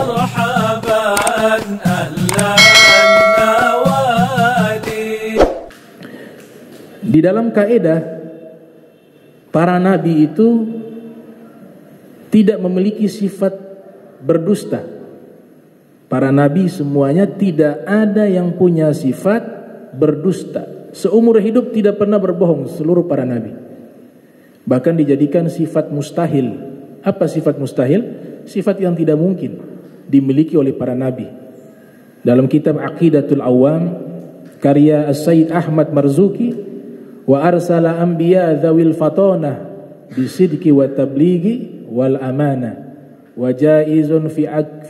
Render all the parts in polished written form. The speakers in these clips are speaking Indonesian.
مرحبا أهلا النوادي. Di dalam kaidah para nabi itu tidak memiliki sifat berdusta. Para nabi semuanya tidak ada yang punya sifat berdusta. Seumur hidup tidak pernah berbohong seluruh para nabi. Bahkan dijadikan sifat mustahil. Apa sifat mustahil? Sifat yang tidak mungkin dimiliki oleh para nabi. Dalam kitab Aqidatul Awam karya As-Sayyid Ahmad Marzuki, wa arsala anbiya dzawil fatonah bisidqi wa tablighi wal amanah wa jaizun fi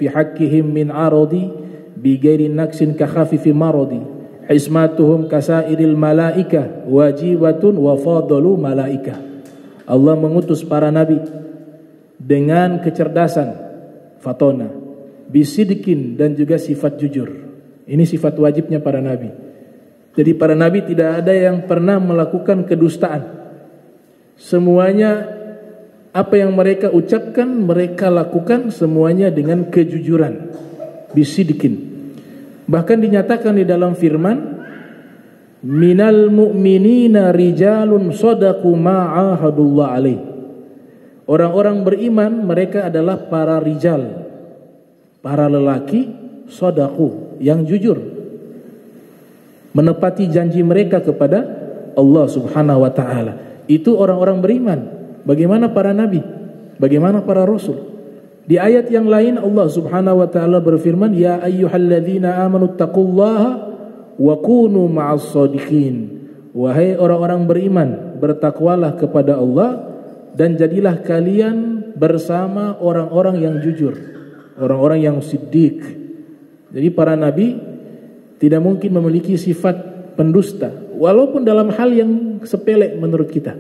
haqqihim min aradi bi ghairi naqsin ka khafifi maradi ismatuhum kasairil malaika wajibatun wa fadalu malaika. Allah mengutus para nabi dengan kecerdasan fatona, bisidqin dan juga sifat jujur. Ini sifat wajibnya para nabi. Jadi para nabi tidak ada yang pernah melakukan kedustaan. Semuanya apa yang mereka ucapkan, mereka lakukan semuanya dengan kejujuran. Bisidqin. Bahkan dinyatakan di dalam firman, minal mu'minina rijalun shadaqu ma'ahadullah alaih. Orang-orang beriman mereka adalah para rijal, para lelaki shadaqu, yang jujur, menepati janji mereka kepada Allah Subhanahu wa taala. Itu orang-orang beriman. Bagaimana para nabi? Bagaimana para rasul? Di ayat yang lain Allah Subhanahu wa taala berfirman, ya ayyuhalladzina amanu taqullaha wa kunu ma'as shadiqin. Wahai orang-orang beriman, bertakwalah kepada Allah dan jadilah kalian bersama orang-orang yang jujur, orang-orang yang siddiq. Jadi para nabi tidak mungkin memiliki sifat pendusta, walaupun dalam hal yang sepele menurut kita.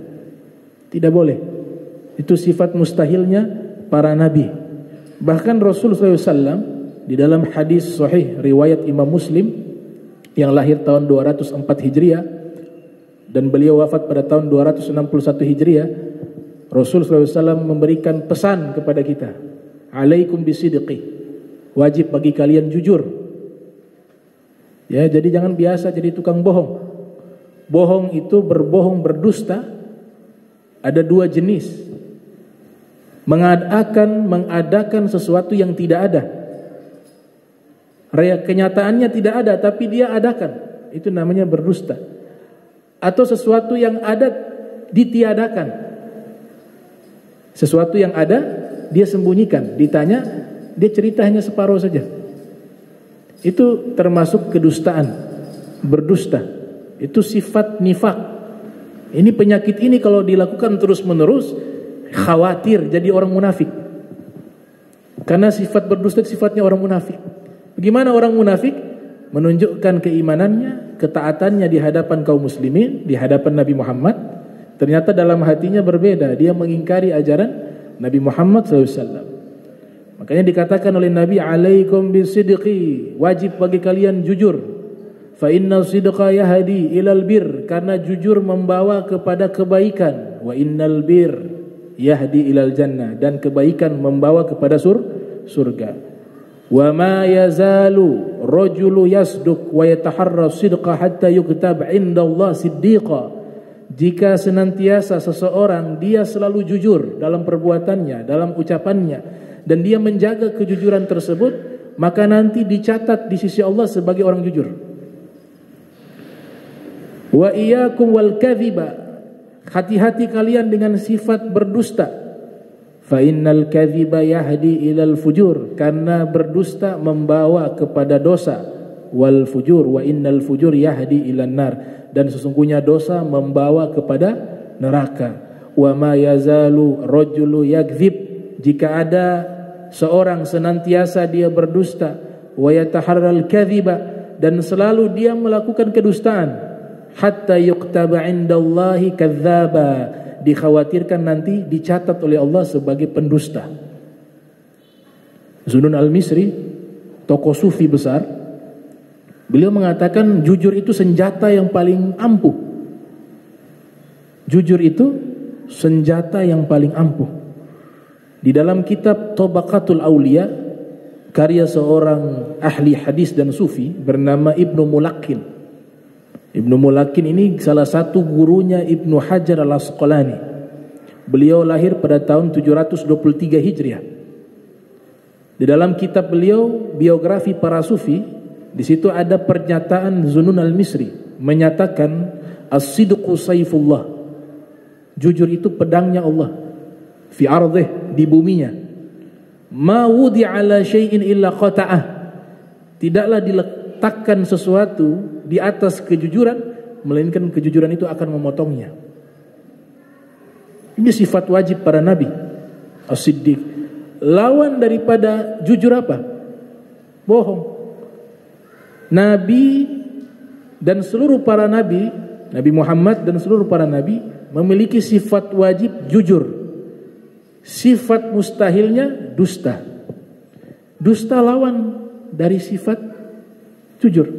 Tidak boleh. Itu sifat mustahilnya para nabi. Bahkan Rasulullah SAW di dalam hadis sahih riwayat Imam Muslim yang lahir tahun 204 Hijriah dan beliau wafat pada tahun 261 Hijriah, Rasulullah SAW memberikan pesan kepada kita, alaikum bisidqi, wajib bagi kalian jujur. Ya, jadi jangan biasa jadi tukang bohong. Bohong itu berbohong berdusta ada dua jenis. Mengadakan sesuatu yang tidak ada. Kenyataannya tidak ada tapi dia adakan. Itu namanya berdusta. Atau sesuatu yang ada ditiadakan. Sesuatu yang ada dia sembunyikan. Ditanya dia cerita hanya separuh saja. Itu termasuk kedustaan, berdusta. Itu sifat nifak. Ini penyakit ini kalau dilakukan terus-menerus, khawatir jadi orang munafik. Karena sifat berdusta sifatnya orang munafik. Bagaimana orang munafik? Menunjukkan keimanannya, ketaatannya di hadapan kaum muslimin, di hadapan Nabi Muhammad. Ternyata dalam hatinya berbeda. Dia mengingkari ajaran Nabi Muhammad SAW. Makanya dikatakan oleh Nabi, alaikum bisidqi, wajib bagi kalian jujur. Fa inna sidqa yahdi ilal bir, karena jujur membawa kepada kebaikan. Wa innal bir yahdi ilal jannah, dan kebaikan membawa kepada surga. Wa ma yazalu rajulu yasduq wa yataharra sidqa hatta yuktab indallah siddiqa. Jika senantiasa seseorang dia selalu jujur dalam perbuatannya, dalam ucapannya, dan dia menjaga kejujuran tersebut, maka nanti dicatat di sisi Allah sebagai orang jujur. Wa iyyakum wal kadhiba, hati-hati kalian dengan sifat berdusta. Fa innal kadhiba yahdi ilal fujur, karena berdusta membawa kepada dosa. Wal fujur wa innal fujur yahdi ilan nar, dan sesungguhnya dosa membawa kepada neraka. Wa ma yazalu rajulu yakdzib, jika ada seorang senantiasa dia berdusta, wa yataharral kadhiba, dan selalu dia melakukan kedustaan, hatta yuktaba indallahi kadzdzaba, dikhawatirkan nanti dicatat oleh Allah sebagai pendusta. Zunnun al-Misri, tokoh sufi besar, beliau mengatakan jujur itu senjata yang paling ampuh. Jujur itu senjata yang paling ampuh. Di dalam kitab Tabaqatul Aulia karya seorang ahli hadis dan sufi bernama Ibnu Mulakin. Ibnu Mulakin ini salah satu gurunya Ibnu Hajar al-Asqalani. Beliau lahir pada tahun 723 Hijriah. Di dalam kitab beliau, biografi para sufi, di situ ada pernyataan Zunun al-Misri menyatakan as-sidqu sayfullah. Jujur itu pedangnya Allah. Fi ardhih, di buminya. Ma wudi'a ala syai'in illa qata'ah. Tidaklah diletakkan sesuatu di atas kejujuran melainkan kejujuran itu akan memotongnya. Ini sifat wajib para nabi. As-siddiq. Lawan daripada jujur apa? Bohong. Nabi dan seluruh para nabi, Nabi Muhammad dan seluruh para nabi memiliki sifat wajib jujur. Sifat mustahilnya dusta. Dusta lawan dari sifat jujur.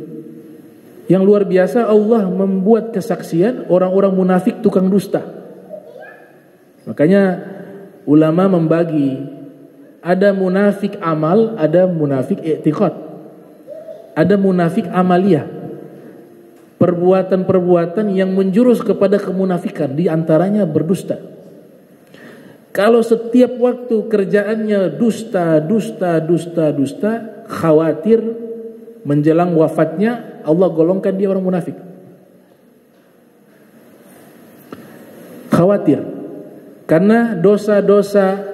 Yang luar biasa, Allah membuat kesaksian orang-orang munafik tukang dusta. Makanya ulama membagi, ada munafik amal, ada munafik i'tiqad. Ada munafik amaliyah. Perbuatan-perbuatan yang menjurus kepada kemunafikan, di antaranya berdusta. Kalau setiap waktu kerjaannya dusta, khawatir menjelang wafatnya Allah golongkan dia orang munafik. Khawatir. Karena dosa-dosa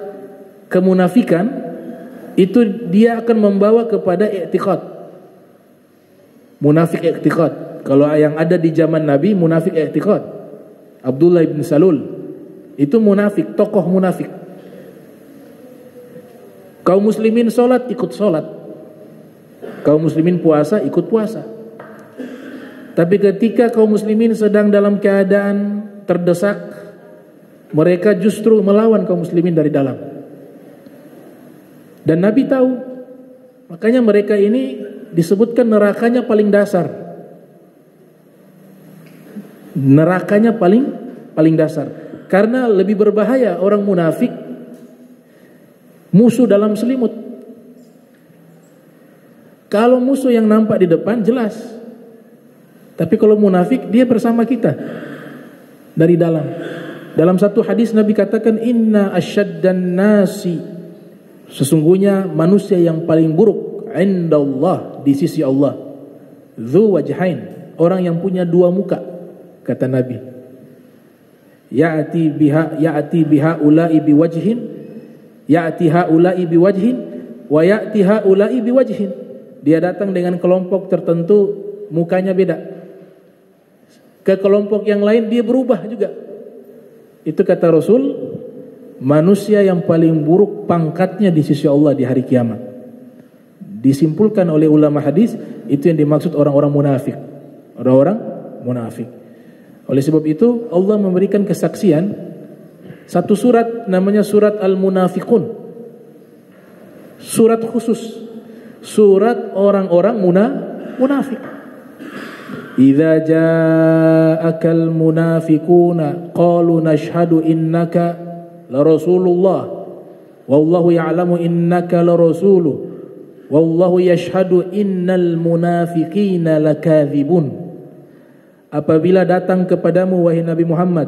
kemunafikan itu dia akan membawa kepada i'tiqad. Munafik i'tiqad. Kalau yang ada di zaman Nabi munafik i'tiqad. Abdullah bin Salul itu munafik, tokoh munafik. Kaum muslimin sholat, ikut sholat. Kaum muslimin puasa, ikut puasa. Tapi ketika kaum muslimin sedang dalam keadaan terdesak, mereka justru melawan kaum muslimin dari dalam. Dan Nabi tahu. Makanya mereka ini disebutkan nerakanya paling dasar. Nerakanya paling dasar. Karena lebih berbahaya orang munafik musuh dalam selimut. Kalau musuh yang nampak di depan jelas. Tapi kalau munafik dia bersama kita dari dalam. Dalam satu hadis Nabi katakan inna asyaddan nasi, sesungguhnya manusia yang paling buruk indallah, di sisi Allah, dzu wajhain, orang yang punya dua muka, kata Nabi. Ya'ti biha ulai biwajhin, ya'ti haula'i biwajhin, wa ya'ti haula'i biwajhin. Dia datang dengan kelompok tertentu, mukanya beda. Ke kelompok yang lain dia berubah juga. Itu kata Rasul, manusia yang paling buruk pangkatnya di sisi Allah di hari kiamat. Disimpulkan oleh ulama hadis, itu yang dimaksud orang-orang munafik. Orang-orang munafik. Oleh sebab itu Allah memberikan kesaksian satu surat namanya surat Al-Munafiqun. Surat khusus, surat orang-orang munafik. Idza ja'akal munafiquna qalu nashhadu innaka la rasulullah wallahu ya'lamu innaka la rasuluh wallahu yashhadu innal munafiqina lakadzibun. Apabila datang kepadamu wahai Nabi Muhammad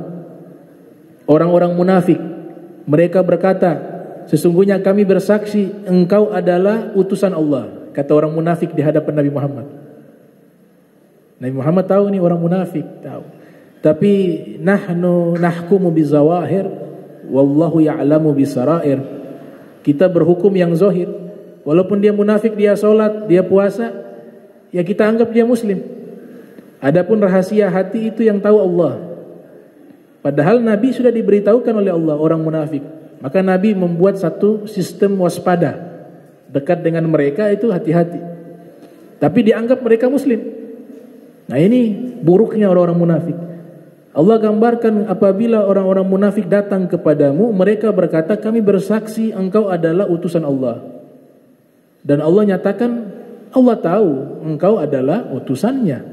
orang-orang munafik, mereka berkata, sesungguhnya kami bersaksi engkau adalah utusan Allah. Kata orang munafik di hadapan Nabi Muhammad. Nabi Muhammad tahu nih orang munafik, tahu. Tapi nahnu nahkumu bizawahir wallahu ya'lamu bisarair. Kita berhukum yang zahir. Walaupun dia munafik, dia sholat, dia puasa, ya kita anggap dia muslim. Adapun rahasia hati itu yang tahu Allah. Padahal Nabi sudah diberitahukan oleh Allah orang munafik. Maka Nabi membuat satu sistem waspada. Dekat dengan mereka itu hati-hati. Tapi dianggap mereka muslim. Nah ini buruknya orang-orang munafik. Allah gambarkan apabila orang-orang munafik datang kepadamu, mereka berkata kami bersaksi engkau adalah utusan Allah. Dan Allah nyatakan Allah tahu engkau adalah utusannya.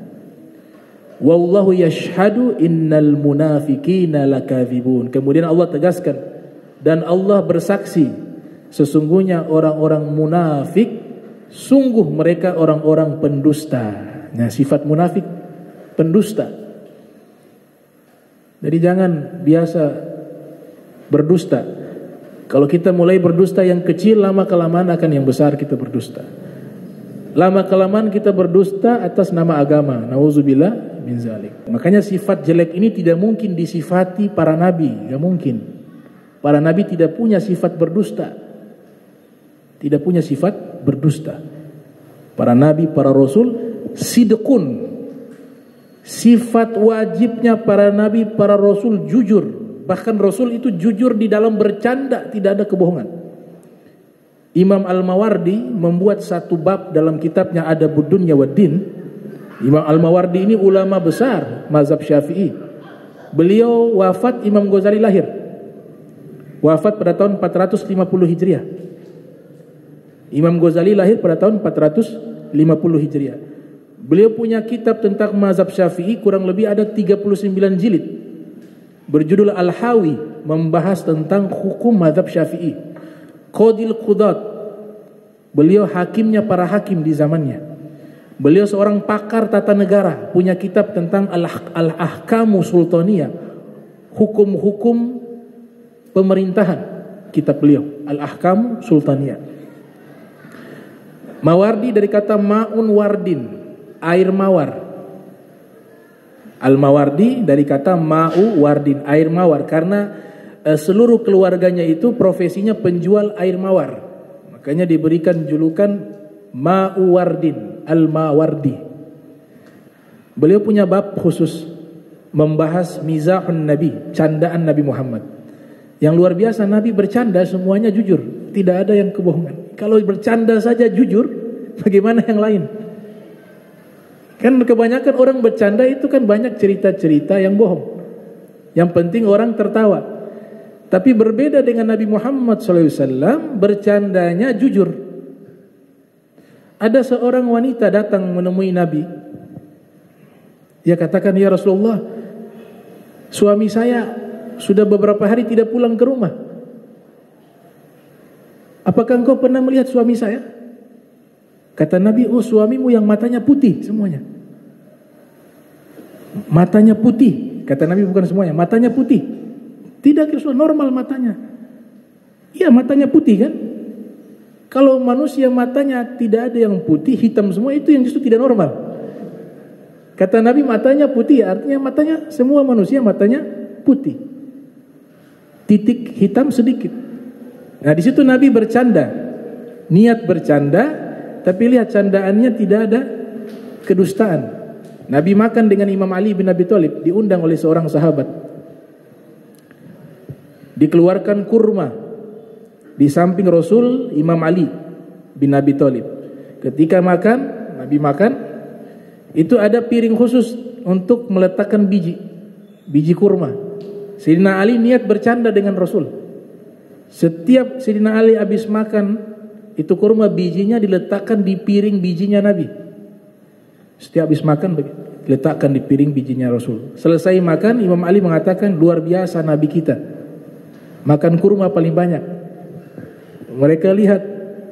Wallahu yashhadu innal munafiqina lakadzibun. Kemudian Allah tegaskan, dan Allah bersaksi sesungguhnya orang-orang munafik Sungguh mereka orang-orang pendusta. Nah, sifat munafik pendusta. Jadi jangan biasa berdusta. Kalau kita mulai berdusta yang kecil, lama kelamaan akan yang besar kita berdusta. Lama kelamaan kita berdusta atas nama agama. Nauzubillah min zalik. Makanya sifat jelek ini tidak mungkin disifati para nabi, enggak mungkin. Para nabi tidak punya sifat berdusta. Tidak punya sifat berdusta. Para nabi, para rasul sidqun. Sifat wajibnya para nabi, para rasul jujur. Bahkan rasul itu jujur di dalam bercanda, tidak ada kebohongan. Imam Al-Mawardi membuat satu bab dalam kitabnya Adabud Dunya Waddin. Imam Al-Mawardi ini ulama besar mazhab Syafi'i. Beliau wafat, Imam Ghazali lahir. Wafat pada tahun 450 Hijriah. Imam Ghazali lahir pada tahun 450 Hijriah. Beliau punya kitab tentang mazhab Syafi'i, kurang lebih ada 39 jilid. Berjudul Al-Hawi, membahas tentang hukum mazhab Syafi'i. Qadil Qudat, beliau hakimnya para hakim di zamannya. Beliau seorang pakar tata negara, punya kitab tentang Al-Ahkamu Sultaniyah, hukum-hukum pemerintahan. Kitab beliau Al-Ahkamu Sultaniyah. Mawardi dari kata ma'un wardin, air mawar. Al-Mawardi dari kata ma'u wardin, air mawar, karena seluruh keluarganya itu profesinya penjual air mawar. Makanya diberikan julukan ma'u wardin, Al-Mawardi. Beliau punya bab khusus membahas mizahun Nabi, candaan Nabi Muhammad. Yang luar biasa, Nabi bercanda semuanya jujur, tidak ada yang kebohongan. Kalau bercanda saja jujur, bagaimana yang lain? Kan kebanyakan orang bercanda itu kan banyak cerita-cerita yang bohong. Yang penting orang tertawa. Tapi berbeda dengan Nabi Muhammad SAW, bercandanya jujur. Ada seorang wanita datang menemui Nabi. Dia katakan, ya Rasulullah, suami saya sudah beberapa hari tidak pulang ke rumah. Apakah engkau pernah melihat suami saya? Kata Nabi, oh suamimu yang matanya putih semuanya. Matanya putih. Kata Nabi, bukan semuanya, matanya putih. Tidak normal matanya. Iya, matanya putih kan. Kalau manusia matanya tidak ada yang putih, hitam semua, itu yang justru tidak normal. Kata Nabi, matanya putih, artinya matanya, semua manusia matanya putih. Titik hitam sedikit. Nah, di situ Nabi bercanda. Niat bercanda, tapi lihat candaannya tidak ada kedustaan. Nabi makan dengan Imam Ali bin Abi Thalib, diundang oleh seorang sahabat. Dikeluarkan kurma di samping Rasul, Imam Ali bin Abi Thalib. Ketika makan, Nabi makan, itu ada piring khusus untuk meletakkan biji kurma. Sayyidina Ali niat bercanda dengan Rasul. Setiap Sayyidina Ali habis makan itu kurma, bijinya diletakkan di piring bijinya Nabi. Setiap habis makan diletakkan di piring bijinya Rasul. Selesai makan, Imam Ali mengatakan, luar biasa Nabi kita, makan kurma paling banyak. Mereka lihat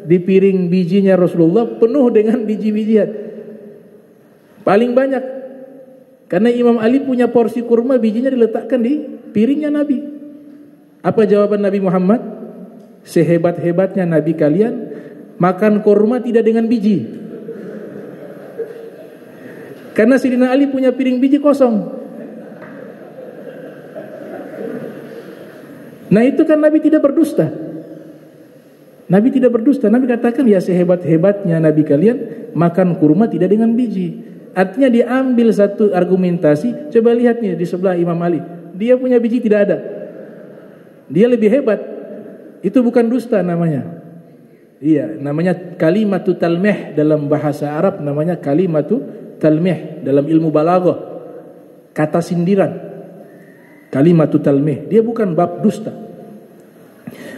di piring bijinya Rasulullah penuh dengan biji-bijian, paling banyak. Karena Imam Ali punya porsi kurma, bijinya diletakkan di piringnya Nabi. Apa jawaban Nabi Muhammad? Sehebat-hebatnya Nabi kalian, makan kurma tidak dengan biji. Karena Sayyidina Ali punya piring biji kosong. Nah, itu kan Nabi tidak berdusta. Nabi tidak berdusta. Nabi katakan, ya sehebat-hebatnya Nabi kalian, makan kurma tidak dengan biji. Artinya diambil satu argumentasi. Coba lihat nih di sebelah Imam Ali, dia punya biji tidak ada, dia lebih hebat. Itu bukan dusta namanya. Iya, namanya kalimatu talmih dalam bahasa Arab, namanya kalimatu talmih dalam ilmu balaghah, kata sindiran. Kalimatu talmih, dia bukan bab dusta.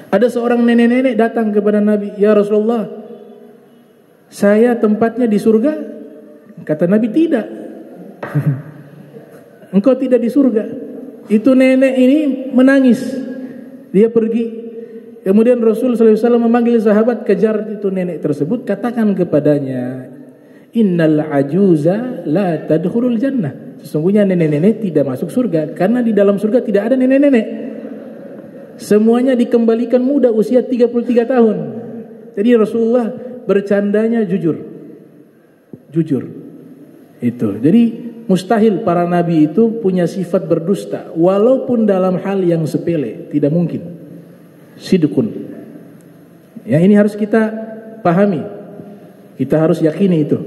Ada seorang nenek-nenek datang kepada Nabi, ya Rasulullah, saya tempatnya di surga. Kata Nabi, tidak. Engkau tidak di surga. Itu nenek ini menangis. Dia pergi, Kemudian Rasul SAW memanggil sahabat, kejar itu nenek tersebut, katakan kepadanya, innal ajuza la tadkhulul jannah. Sesungguhnya nenek-nenek tidak masuk surga, karena di dalam surga tidak ada nenek-nenek. Semuanya dikembalikan muda, usia 33 tahun. Jadi Rasulullah bercandanya jujur. Itu. Jadi mustahil para nabi itu punya sifat berdusta, walaupun dalam hal yang sepele, tidak mungkin. Sidqun. Ya, ini harus kita pahami. Kita harus yakini itu.